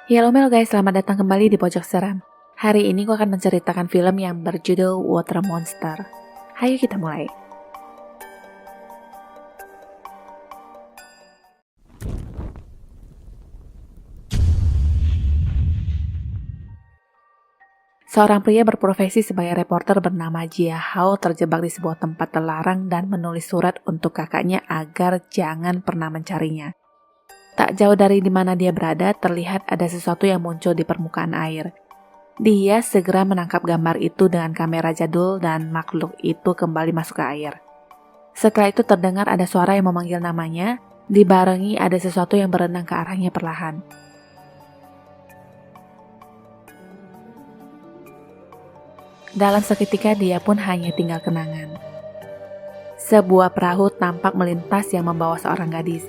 Halo guys, selamat datang kembali di Pojok Seram. Hari ini gue akan menceritakan film yang berjudul Water Monster. Ayo kita mulai. Seorang pria berprofesi sebagai reporter bernama Jia Hao terjebak di sebuah tempat terlarang dan menulis surat untuk kakaknya agar jangan pernah mencarinya. Tak jauh dari di mana dia berada, terlihat ada sesuatu yang muncul di permukaan air. Dia segera menangkap gambar itu dengan kamera jadul dan makhluk itu kembali masuk ke air. Setelah itu terdengar ada suara yang memanggil namanya, dibarengi ada sesuatu yang berenang ke arahnya perlahan. Dalam seketika dia pun hanya tinggal kenangan. Sebuah perahu tampak melintas yang membawa seorang gadis.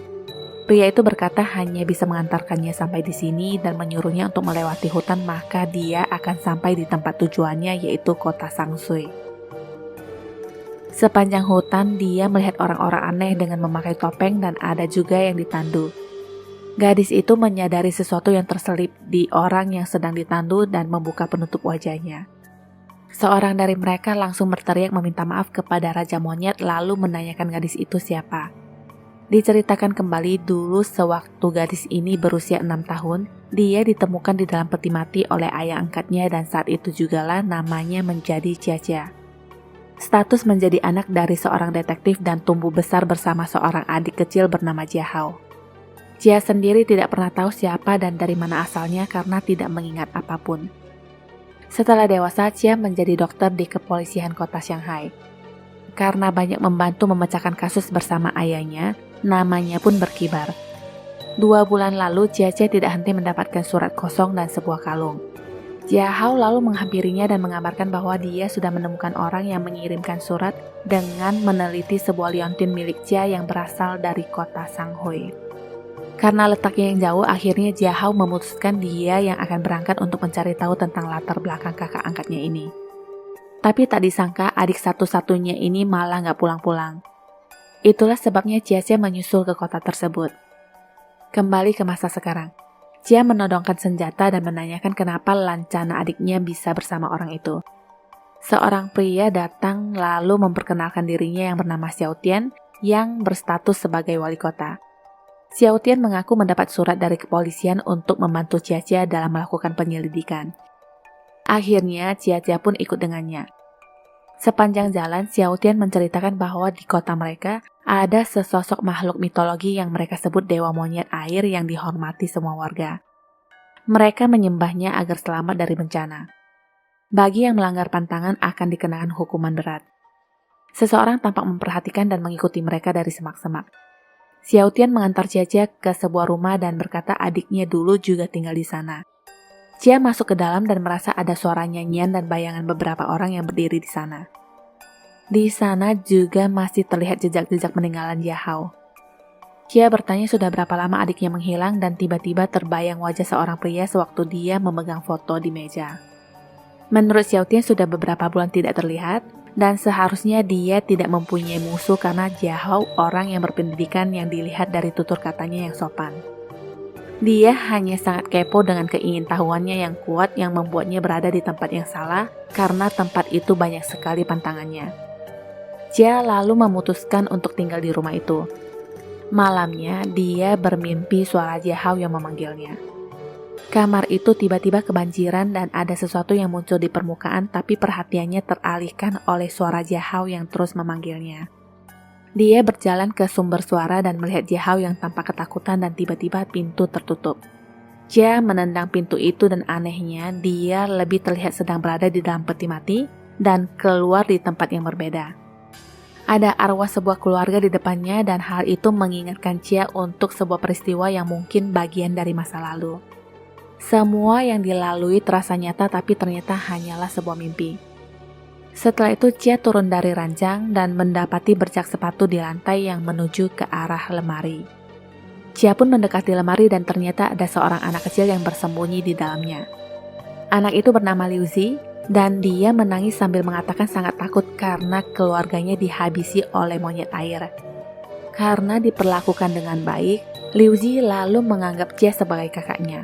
Pria itu berkata hanya bisa mengantarkannya sampai di sini dan menyuruhnya untuk melewati hutan, maka dia akan sampai di tempat tujuannya, yaitu kota Sangsui. Sepanjang hutan dia melihat orang-orang aneh dengan memakai topeng dan ada juga yang ditandu. Gadis itu menyadari sesuatu yang terselip di orang yang sedang ditandu dan membuka penutup wajahnya. Seorang dari mereka langsung berteriak meminta maaf kepada Raja Monyet lalu menanyakan gadis itu siapa. Diceritakan kembali dulu sewaktu gadis ini berusia 6 tahun, dia ditemukan di dalam peti mati oleh ayah angkatnya dan saat itu jugalah namanya menjadi Jia. Status menjadi anak dari seorang detektif dan tumbuh besar bersama seorang adik kecil bernama Jia Hao. Jia sendiri tidak pernah tahu siapa dan dari mana asalnya karena tidak mengingat apapun. Setelah dewasa, Jia menjadi dokter di kepolisian kota Shanghai. Karena banyak membantu memecahkan kasus bersama ayahnya, namanya pun berkibar. 2 bulan lalu, Jia tidak henti mendapatkan surat kosong dan sebuah kalung. Jia Hao lalu menghampirinya dan mengabarkan bahwa dia sudah menemukan orang yang mengirimkan surat dengan meneliti sebuah liontin milik Jia yang berasal dari kota Shanghai. Karena letaknya yang jauh, akhirnya Jia Hao memutuskan dia yang akan berangkat untuk mencari tahu tentang latar belakang kakak angkatnya ini. Tapi tak disangka adik satu-satunya ini malah gak pulang-pulang. Itulah sebabnya Jia menyusul ke kota tersebut. Kembali ke masa sekarang. Jia menodongkan senjata dan menanyakan kenapa lancana adiknya bisa bersama orang itu. Seorang pria datang lalu memperkenalkan dirinya yang bernama Xiao Tian yang berstatus sebagai wali kota. Xiao Tian mengaku mendapat surat dari kepolisian untuk membantu Jia dalam melakukan penyelidikan. Akhirnya Jia pun ikut dengannya. Sepanjang jalan, Xiao Tian menceritakan bahwa di kota mereka ada sesosok makhluk mitologi yang mereka sebut Dewa Monyet Air yang dihormati semua warga. Mereka menyembahnya agar selamat dari bencana. Bagi yang melanggar pantangan akan dikenakan hukuman berat. Seseorang tampak memperhatikan dan mengikuti mereka dari semak-semak. Xiao Tian mengantar Jia ke sebuah rumah dan berkata adiknya dulu juga tinggal di sana. Jia masuk ke dalam dan merasa ada suara nyanyian dan bayangan beberapa orang yang berdiri di sana. Di sana juga masih terlihat jejak-jejak peninggalan Jia Hao. Jia bertanya sudah berapa lama adiknya menghilang dan tiba-tiba terbayang wajah seorang pria sewaktu dia memegang foto di meja. Menurut Xiao Tian sudah beberapa bulan tidak terlihat dan seharusnya dia tidak mempunyai musuh karena Jia Hao orang yang berpendidikan yang dilihat dari tutur katanya yang sopan. Dia hanya sangat kepo dengan keingintahuannya yang kuat yang membuatnya berada di tempat yang salah karena tempat itu banyak sekali pantangannya. Jia lalu memutuskan untuk tinggal di rumah itu. Malamnya, dia bermimpi suara Jia Hao yang memanggilnya. Kamar itu tiba-tiba kebanjiran dan ada sesuatu yang muncul di permukaan tapi perhatiannya teralihkan oleh suara Jia Hao yang terus memanggilnya. Dia berjalan ke sumber suara dan melihat Jia Hao yang tampak ketakutan dan tiba-tiba pintu tertutup. Jia menendang pintu itu dan anehnya dia lebih terlihat sedang berada di dalam peti mati dan keluar di tempat yang berbeda. Ada arwah sebuah keluarga di depannya dan hal itu mengingatkan Jia untuk sebuah peristiwa yang mungkin bagian dari masa lalu. Semua yang dilalui terasa nyata tapi ternyata hanyalah sebuah mimpi. Setelah itu Jia turun dari ranjang dan mendapati bercak sepatu di lantai yang menuju ke arah lemari. Jia pun mendekati lemari dan ternyata ada seorang anak kecil yang bersembunyi di dalamnya. Anak itu bernama Liu Zi dan dia menangis sambil mengatakan sangat takut karena keluarganya dihabisi oleh monyet air. Karena diperlakukan dengan baik, Liu Zi lalu menganggap Jia sebagai kakaknya.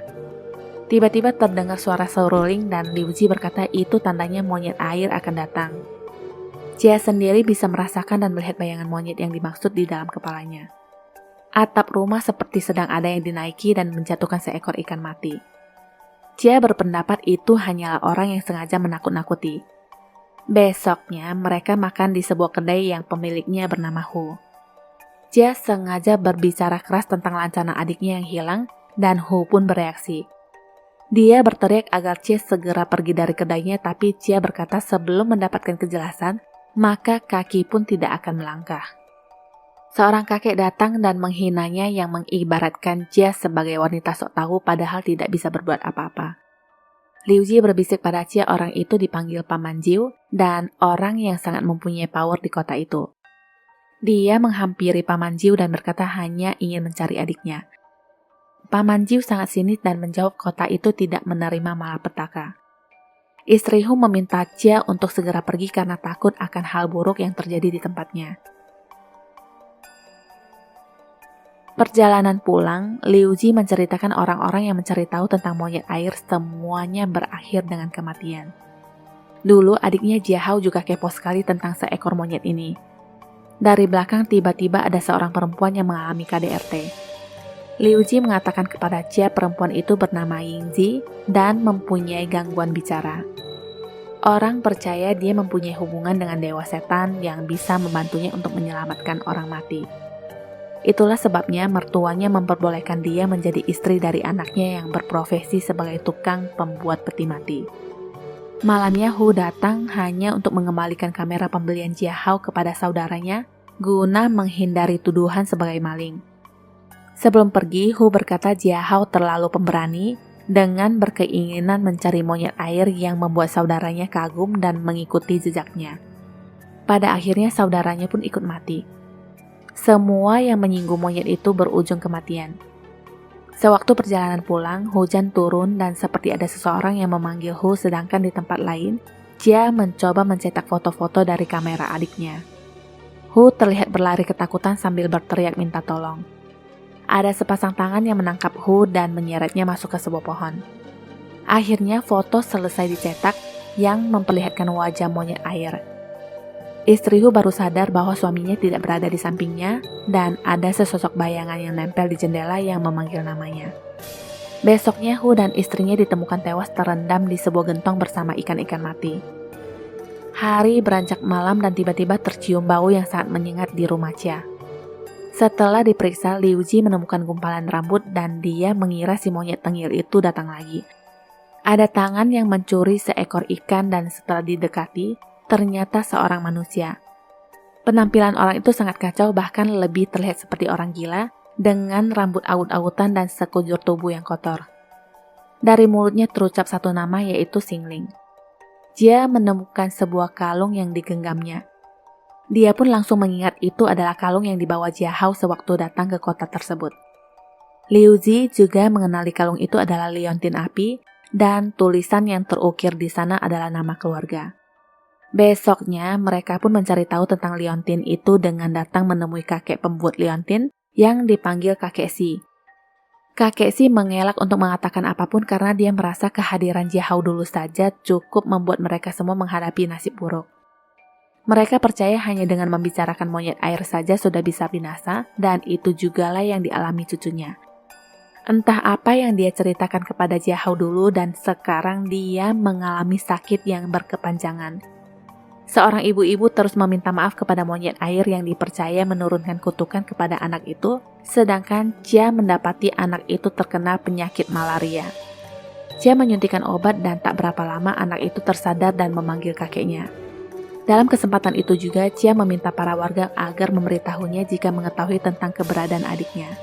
Tiba-tiba terdengar suara seruling dan Liu Ji berkata itu tandanya monyet air akan datang. Jia sendiri bisa merasakan dan melihat bayangan monyet yang dimaksud di dalam kepalanya. Atap rumah seperti sedang ada yang dinaiki dan menjatuhkan seekor ikan mati. Jia berpendapat itu hanyalah orang yang sengaja menakut-nakuti. Besoknya mereka makan di sebuah kedai yang pemiliknya bernama Hu. Jia sengaja berbicara keras tentang lancana adiknya yang hilang dan Hu pun bereaksi. Dia berteriak agar Jia segera pergi dari kedainya, tapi Jia berkata sebelum mendapatkan kejelasan, maka kaki pun tidak akan melangkah. Seorang kakek datang dan menghinanya yang mengibaratkan Jia sebagai wanita sok tahu padahal tidak bisa berbuat apa-apa. Liu Ji berbisik pada Jia orang itu dipanggil Paman Jiu dan orang yang sangat mempunyai power di kota itu. Dia menghampiri Paman Jiu dan berkata hanya ingin mencari adiknya. Paman Jiu sangat sinis dan menjawab kota itu tidak menerima malapetaka. Istri Hu meminta Jia untuk segera pergi karena takut akan hal buruk yang terjadi di tempatnya. Perjalanan pulang, Liu Ji menceritakan orang-orang yang mencari tahu tentang monyet air semuanya berakhir dengan kematian. Dulu adiknya Jia Hao juga kepo sekali tentang seekor monyet ini. Dari belakang tiba-tiba ada seorang perempuan yang mengalami KDRT. Liu Ji mengatakan kepada Jia perempuan itu bernama Yingzi dan mempunyai gangguan bicara. Orang percaya dia mempunyai hubungan dengan dewa setan yang bisa membantunya untuk menyelamatkan orang mati. Itulah sebabnya mertuanya memperbolehkan dia menjadi istri dari anaknya yang berprofesi sebagai tukang pembuat peti mati. Malamnya Hu datang hanya untuk mengembalikan kamera pembelian Jia Hao kepada saudaranya guna menghindari tuduhan sebagai maling. Sebelum pergi, Hu berkata Jia Hao terlalu pemberani dengan berkeinginan mencari monyet air yang membuat saudaranya kagum dan mengikuti jejaknya. Pada akhirnya saudaranya pun ikut mati. Semua yang menyinggung monyet itu berujung kematian. Sewaktu perjalanan pulang, hujan turun dan seperti ada seseorang yang memanggil Hu sedangkan di tempat lain, Jia mencoba mencetak foto-foto dari kamera adiknya. Hu terlihat berlari ketakutan sambil berteriak minta tolong. Ada sepasang tangan yang menangkap Hu dan menyeretnya masuk ke sebuah pohon. Akhirnya foto selesai dicetak yang memperlihatkan wajah monyet air. Istri Hu baru sadar bahwa suaminya tidak berada di sampingnya dan ada sesosok bayangan yang nempel di jendela yang memanggil namanya. Besoknya Hu dan istrinya ditemukan tewas terendam di sebuah gentong bersama ikan-ikan mati. Hari beranjak malam dan tiba-tiba tercium bau yang sangat menyengat di rumah Jia. Setelah diperiksa, Liu Ji menemukan gumpalan rambut dan dia mengira si monyet tengil itu datang lagi. Ada tangan yang mencuri seekor ikan dan setelah didekati, ternyata seorang manusia. Penampilan orang itu sangat kacau, bahkan lebih terlihat seperti orang gila dengan rambut awut-awutan dan sekujur tubuh yang kotor. Dari mulutnya terucap satu nama yaitu Xingling. Jia menemukan sebuah kalung yang digenggamnya. Dia pun langsung mengingat itu adalah kalung yang dibawa Jia Hao sewaktu datang ke kota tersebut. Liu Ji juga mengenali kalung itu adalah liontin api dan tulisan yang terukir di sana adalah nama keluarga. Besoknya mereka pun mencari tahu tentang liontin itu dengan datang menemui kakek pembuat liontin yang dipanggil kakek Si. Kakek Si mengelak untuk mengatakan apapun karena dia merasa kehadiran Jia Hao dulu saja cukup membuat mereka semua menghadapi nasib buruk. Mereka percaya hanya dengan membicarakan monyet air saja sudah bisa binasa dan itu jugalah yang dialami cucunya. Entah apa yang dia ceritakan kepada Jia Hao dulu dan sekarang dia mengalami sakit yang berkepanjangan. Seorang ibu-ibu terus meminta maaf kepada monyet air yang dipercaya menurunkan kutukan kepada anak itu, sedangkan Jia mendapati anak itu terkena penyakit malaria. Jia menyuntikkan obat dan tak berapa lama anak itu tersadar dan memanggil kakeknya. Dalam kesempatan itu juga, Jia meminta para warga agar memberitahunya jika mengetahui tentang keberadaan adiknya.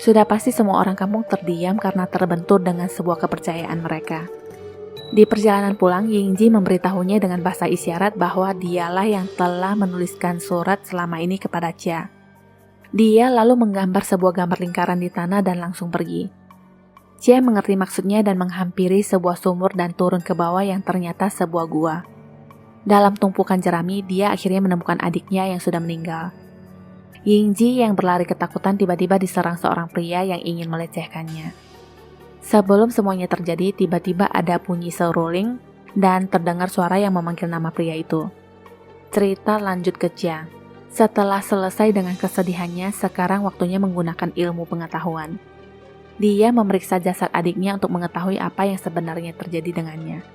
Sudah pasti semua orang kampung terdiam karena terbentur dengan sebuah kepercayaan mereka. Di perjalanan pulang, Yingji memberitahunya dengan bahasa isyarat bahwa dialah yang telah menuliskan surat selama ini kepada Jia. Dia lalu menggambar sebuah gambar lingkaran di tanah dan langsung pergi. Jia mengerti maksudnya dan menghampiri sebuah sumur dan turun ke bawah yang ternyata sebuah gua. Dalam tumpukan jerami, dia akhirnya menemukan adiknya yang sudah meninggal. Yingji yang berlari ketakutan tiba-tiba diserang seorang pria yang ingin melecehkannya. Sebelum semuanya terjadi, tiba-tiba ada bunyi seruling dan terdengar suara yang memanggil nama pria itu. Cerita lanjut ke Chia. Setelah selesai dengan kesedihannya, sekarang waktunya menggunakan ilmu pengetahuan. Dia memeriksa jasad adiknya untuk mengetahui apa yang sebenarnya terjadi dengannya.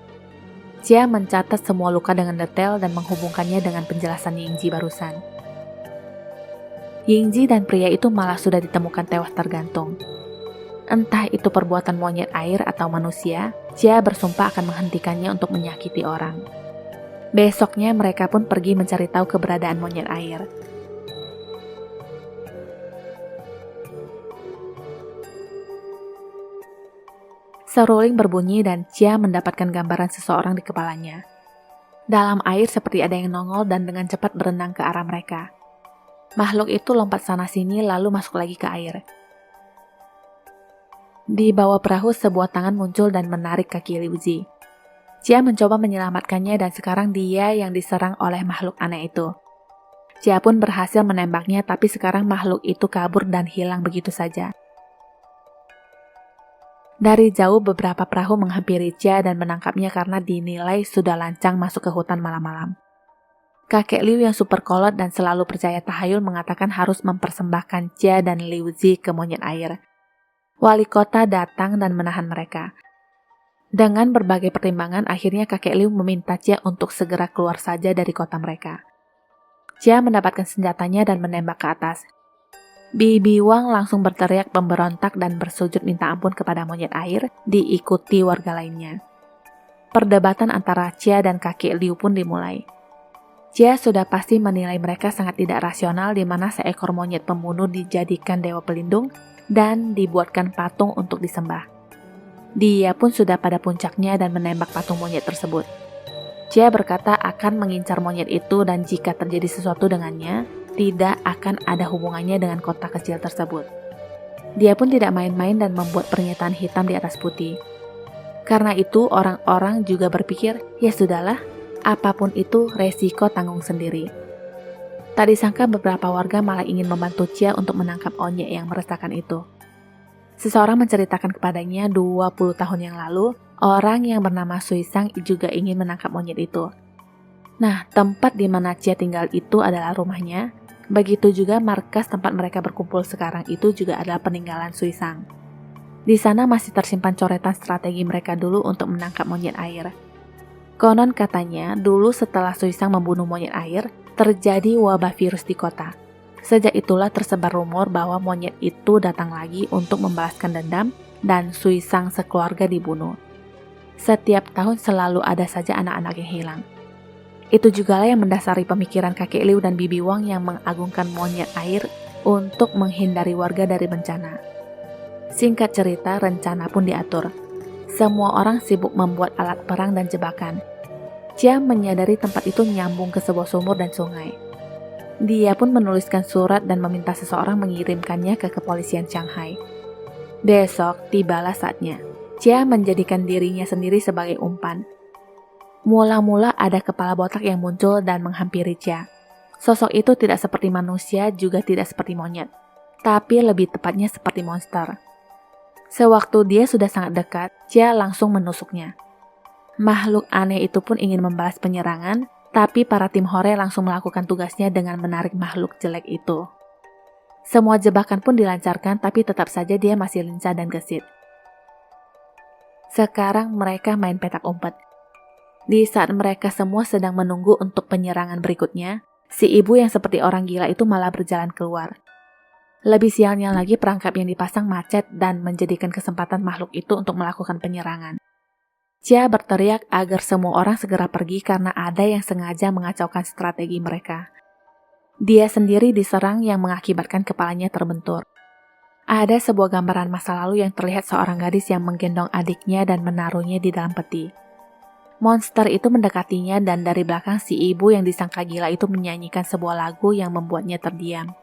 Chia mencatat semua luka dengan detail dan menghubungkannya dengan penjelasan Yingji barusan. Yingji dan pria itu malah sudah ditemukan tewas tergantung. Entah itu perbuatan monyet air atau manusia, Chia bersumpah akan menghentikannya untuk menyakiti orang. Besoknya mereka pun pergi mencari tahu keberadaan monyet air. Seruling berbunyi dan Chia mendapatkan gambaran seseorang di kepalanya. Dalam air seperti ada yang nongol dan dengan cepat berenang ke arah mereka. Makhluk itu lompat sana-sini lalu masuk lagi ke air. Di bawah perahu sebuah tangan muncul dan menarik kaki Liu Zi. Chia mencoba menyelamatkannya dan sekarang dia yang diserang oleh makhluk aneh itu. Chia pun berhasil menembaknya tapi sekarang makhluk itu kabur dan hilang begitu saja. Dari jauh beberapa perahu menghampiri Chia dan menangkapnya karena dinilai sudah lancang masuk ke hutan malam-malam. Kakek Liu yang super kolot dan selalu percaya tahayul mengatakan harus mempersembahkan Chia dan Liu Zi ke monyet air. Wali kota datang dan menahan mereka. Dengan berbagai pertimbangan, akhirnya kakek Liu meminta Chia untuk segera keluar saja dari kota mereka. Chia mendapatkan senjatanya dan menembak ke atas. Bibi Wang langsung berteriak pemberontak dan bersujud minta ampun kepada monyet air, diikuti warga lainnya. Perdebatan antara Chia dan kakek Liu pun dimulai. Chia sudah pasti menilai mereka sangat tidak rasional di mana seekor monyet pembunuh dijadikan dewa pelindung dan dibuatkan patung untuk disembah. Dia pun sudah pada puncaknya dan menembak patung monyet tersebut. Chia berkata akan mengincar monyet itu dan jika terjadi sesuatu dengannya, tidak akan ada hubungannya dengan kota kecil tersebut. Dia pun tidak main-main dan membuat pernyataan hitam di atas putih. Karena itu orang-orang juga berpikir, ya sudahlah, apapun itu resiko tanggung sendiri. Tak disangka beberapa warga malah ingin membantu Chia untuk menangkap onyek yang meresahkan itu. Seseorang menceritakan kepadanya 20 tahun yang lalu, orang yang bernama Sui Sang juga ingin menangkap monyet itu. Nah, tempat di mana Chia tinggal itu adalah rumahnya. Begitu juga markas tempat mereka berkumpul sekarang itu juga adalah peninggalan Sui Sang. Di sana masih tersimpan coretan strategi mereka dulu untuk menangkap monyet air. Konon katanya, dulu setelah Sui Sang membunuh monyet air, terjadi wabah virus di kota. Sejak itulah tersebar rumor bahwa monyet itu datang lagi untuk membalaskan dendam dan Sui Sang sekeluarga dibunuh. Setiap tahun selalu ada saja anak-anak yang hilang. Itu jugalah yang mendasari pemikiran kakek Liu dan Bibi Wang yang mengagungkan monyet air untuk menghindari warga dari bencana. Singkat cerita, rencana pun diatur. Semua orang sibuk membuat alat perang dan jebakan. Chia menyadari tempat itu nyambung ke sebuah sumur dan sungai. Dia pun menuliskan surat dan meminta seseorang mengirimkannya ke kepolisian Shanghai. Besok tibalah saatnya. Chia menjadikan dirinya sendiri sebagai umpan. Mula-mula ada kepala botak yang muncul dan menghampiri Chia. Sosok itu tidak seperti manusia, juga tidak seperti monyet, tapi lebih tepatnya seperti monster. Sewaktu dia sudah sangat dekat, Chia langsung menusuknya. Makhluk aneh itu pun ingin membalas penyerangan, tapi para tim Hore langsung melakukan tugasnya dengan menarik makhluk jelek itu. Semua jebakan pun dilancarkan, tapi tetap saja dia masih lincah dan gesit. Sekarang mereka main petak umpet. Di saat mereka semua sedang menunggu untuk penyerangan berikutnya, si ibu yang seperti orang gila itu malah berjalan keluar. Lebih sialnya lagi perangkap yang dipasang macet dan menjadikan kesempatan makhluk itu untuk melakukan penyerangan. Chia berteriak agar semua orang segera pergi karena ada yang sengaja mengacaukan strategi mereka. Dia sendiri diserang yang mengakibatkan kepalanya terbentur. Ada sebuah gambaran masa lalu yang terlihat seorang gadis yang menggendong adiknya dan menaruhnya di dalam peti. Monster itu mendekatinya dan dari belakang si ibu yang disangka gila itu menyanyikan sebuah lagu yang membuatnya terdiam.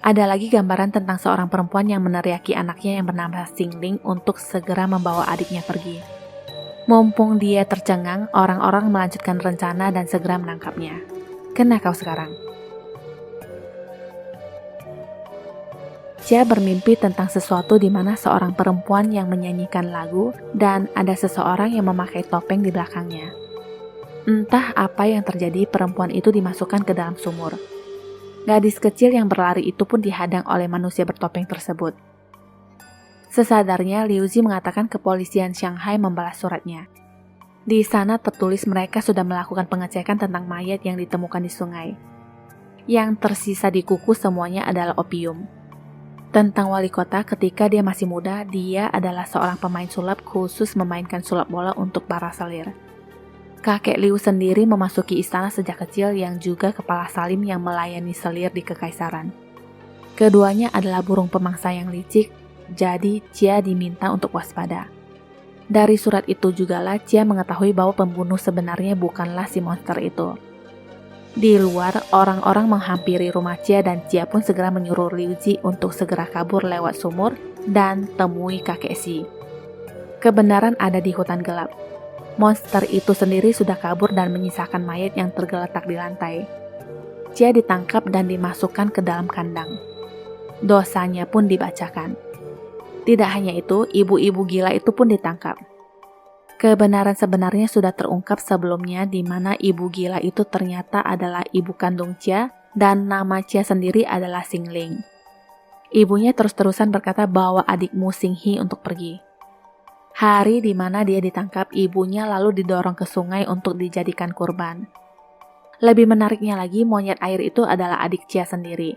Ada lagi gambaran tentang seorang perempuan yang meneriaki anaknya yang bernama Xingling untuk segera membawa adiknya pergi. Mumpung dia tercengang, orang-orang melanjutkan rencana dan segera menangkapnya. Kena kau sekarang. Jia bermimpi tentang sesuatu di mana seorang perempuan yang menyanyikan lagu dan ada seseorang yang memakai topeng di belakangnya. Entah apa yang terjadi, perempuan itu dimasukkan ke dalam sumur. Gadis kecil yang berlari itu pun dihadang oleh manusia bertopeng tersebut. Sesadarnya, Liu Zi mengatakan kepolisian Shanghai membalas suratnya. Di sana tertulis mereka sudah melakukan pengecekan tentang mayat yang ditemukan di sungai. Yang tersisa di kuku semuanya adalah opium. Tentang wali kota, ketika dia masih muda, dia adalah seorang pemain sulap khusus memainkan sulap bola untuk para selir. Kakek Liu sendiri memasuki istana sejak kecil yang juga kepala salim yang melayani selir di kekaisaran. Keduanya adalah burung pemangsa yang licik, jadi Jia diminta untuk waspada. Dari surat itu jugalah Jia mengetahui bahwa pembunuh sebenarnya bukanlah si monster itu. Di luar, orang-orang menghampiri rumah Jia dan Jia pun segera menyuruh Liu Zi untuk segera kabur lewat sumur dan temui kakek Xi. Kebenaran ada di hutan gelap. Monster itu sendiri sudah kabur dan menyisakan mayat yang tergeletak di lantai. Jia ditangkap dan dimasukkan ke dalam kandang. Dosanya pun dibacakan. Tidak hanya itu, ibu-ibu gila itu pun ditangkap. Kebenaran sebenarnya sudah terungkap sebelumnya di mana ibu gila itu ternyata adalah ibu kandung Jia dan nama Jia sendiri adalah Xing Ling. Ibunya terus-terusan berkata bahwa adikmu Xing He untuk pergi. Hari di mana dia ditangkap, ibunya lalu didorong ke sungai untuk dijadikan kurban. Lebih menariknya lagi, monyet air itu adalah adik Jia sendiri.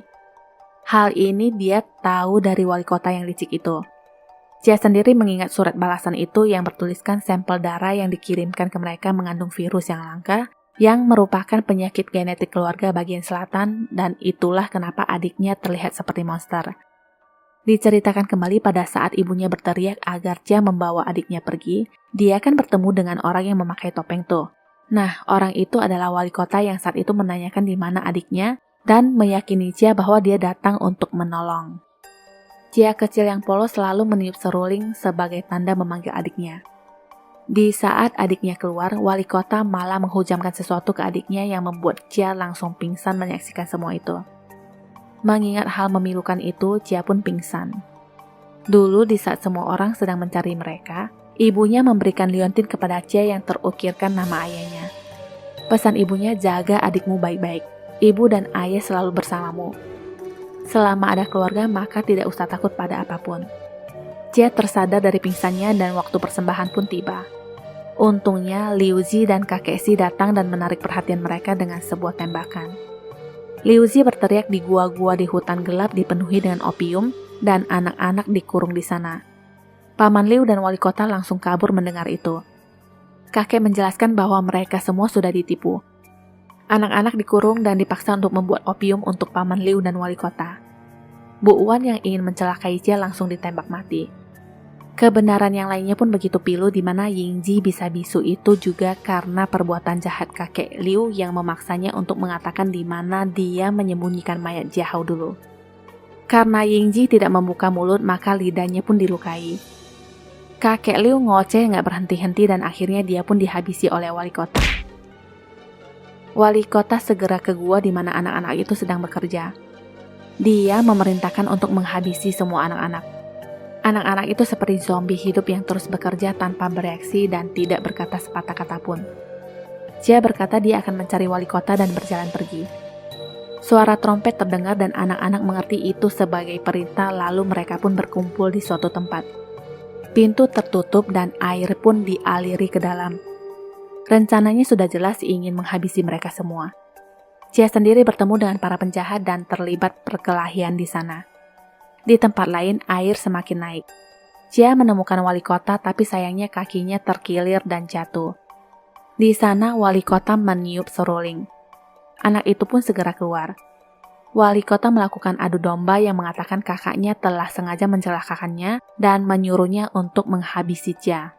Hal ini dia tahu dari wali kota yang licik itu. Jia sendiri mengingat surat balasan itu yang bertuliskan sampel darah yang dikirimkan ke mereka mengandung virus yang langka, yang merupakan penyakit genetik keluarga bagian selatan, dan itulah kenapa adiknya terlihat seperti monster. Diceritakan kembali pada saat ibunya berteriak agar Jia membawa adiknya pergi, dia kan bertemu dengan orang yang memakai topeng tuh. Nah, orang itu adalah wali kota yang saat itu menanyakan di mana adiknya, dan meyakini Jia bahwa dia datang untuk menolong. Jia kecil yang polos selalu meniup seruling sebagai tanda memanggil adiknya. Di saat adiknya keluar, wali kota malah menghujamkan sesuatu ke adiknya yang membuat Jia langsung pingsan menyaksikan semua itu. Mengingat hal memilukan itu, Jia pun pingsan. Dulu di saat semua orang sedang mencari mereka, ibunya memberikan liontin kepada Jia yang terukirkan nama ayahnya. Pesan ibunya, jaga adikmu baik-baik. Ibu dan ayah selalu bersamamu. Selama ada keluarga, maka tidak usah takut pada apapun. Jia tersadar dari pingsannya dan waktu persembahan pun tiba. Untungnya, Liu Zi dan kakek Xi datang dan menarik perhatian mereka dengan sebuah tembakan. Liu Zi berteriak di gua-gua di hutan gelap dipenuhi dengan opium dan anak-anak dikurung di sana. Paman Liu dan wali kota langsung kabur mendengar itu. Kakek menjelaskan bahwa mereka semua sudah ditipu. Anak-anak dikurung dan dipaksa untuk membuat opium untuk Paman Liu dan wali kota. Bu Wan yang ingin mencelakai Jia langsung ditembak mati. Kebenaran yang lainnya pun begitu pilu di mana Yingji bisa bisu itu juga karena perbuatan jahat kakek Liu yang memaksanya untuk mengatakan di mana dia menyembunyikan mayat Jia Hao dulu. Karena Yingji tidak membuka mulut, maka lidahnya pun dilukai. Kakek Liu ngoceh nggak berhenti-henti dan akhirnya dia pun dihabisi oleh wali kota. Wali kota segera ke gua di mana anak-anak itu sedang bekerja. Dia memerintahkan untuk menghabisi semua anak-anak. Anak-anak itu seperti zombie hidup yang terus bekerja tanpa bereaksi dan tidak berkata sepatah kata pun. Jia berkata dia akan mencari wali kota dan berjalan pergi. Suara trompet terdengar dan anak-anak mengerti itu sebagai perintah, lalu mereka pun berkumpul di suatu tempat. Pintu tertutup dan air pun dialiri ke dalam. Rencananya sudah jelas ingin menghabisi mereka semua. Jia sendiri bertemu dengan para penjahat dan terlibat perkelahian di sana. Di tempat lain, air semakin naik. Jia menemukan wali kota, tapi sayangnya kakinya terkilir dan jatuh. Di sana, wali kota meniup seruling. Anak itu pun segera keluar. Wali kota melakukan adu domba yang mengatakan kakaknya telah sengaja mencelakakannya dan menyuruhnya untuk menghabisi Jia.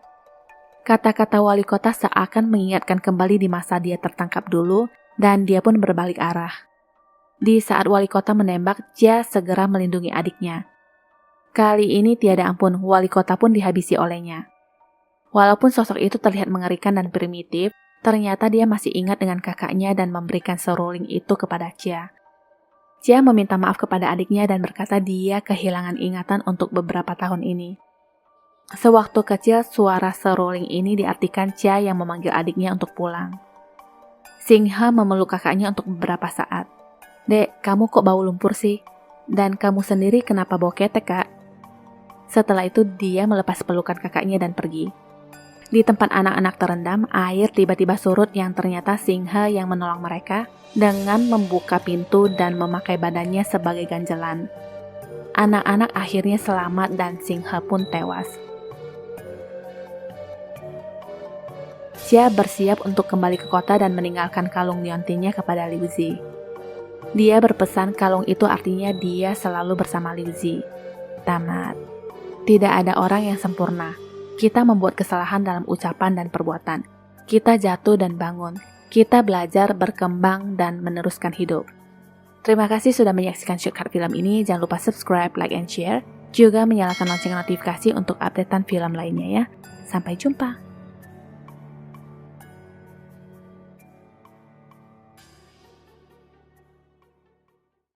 Kata-kata wali kota seakan mengingatkan kembali di masa dia tertangkap dulu, dan dia pun berbalik arah. Di saat wali kota menembak, Jia segera melindungi adiknya. Kali ini tiada ampun, wali kota pun dihabisi olehnya. Walaupun sosok itu terlihat mengerikan dan primitif, ternyata dia masih ingat dengan kakaknya dan memberikan seruling itu kepada Jia. Jia meminta maaf kepada adiknya dan berkata dia kehilangan ingatan untuk beberapa tahun ini. Sewaktu kecil, suara seruling ini diartikan Jia yang memanggil adiknya untuk pulang. Singha memeluk kakaknya untuk beberapa saat. "Dek, kamu kok bau lumpur sih? Dan kamu sendiri kenapa bau ketek, Kak?" Setelah itu dia melepas pelukan kakaknya dan pergi. Di tempat anak-anak terendam, air tiba-tiba surut yang ternyata Singha yang menolong mereka dengan membuka pintu dan memakai badannya sebagai ganjelan. Anak-anak akhirnya selamat dan Singha pun tewas. Jia bersiap untuk kembali ke kota dan meninggalkan kalung liontinnya kepada Liu Zi. Dia berpesan kalung itu artinya dia selalu bersama Liu Zi. Tamat. Tidak ada orang yang sempurna. Kita membuat kesalahan dalam ucapan dan perbuatan. Kita jatuh dan bangun. Kita belajar, berkembang, dan meneruskan hidup. Terima kasih sudah menyaksikan shortcut film ini. Jangan lupa subscribe, like, and share. Juga menyalakan lonceng notifikasi untuk updatean film lainnya ya. Sampai jumpa.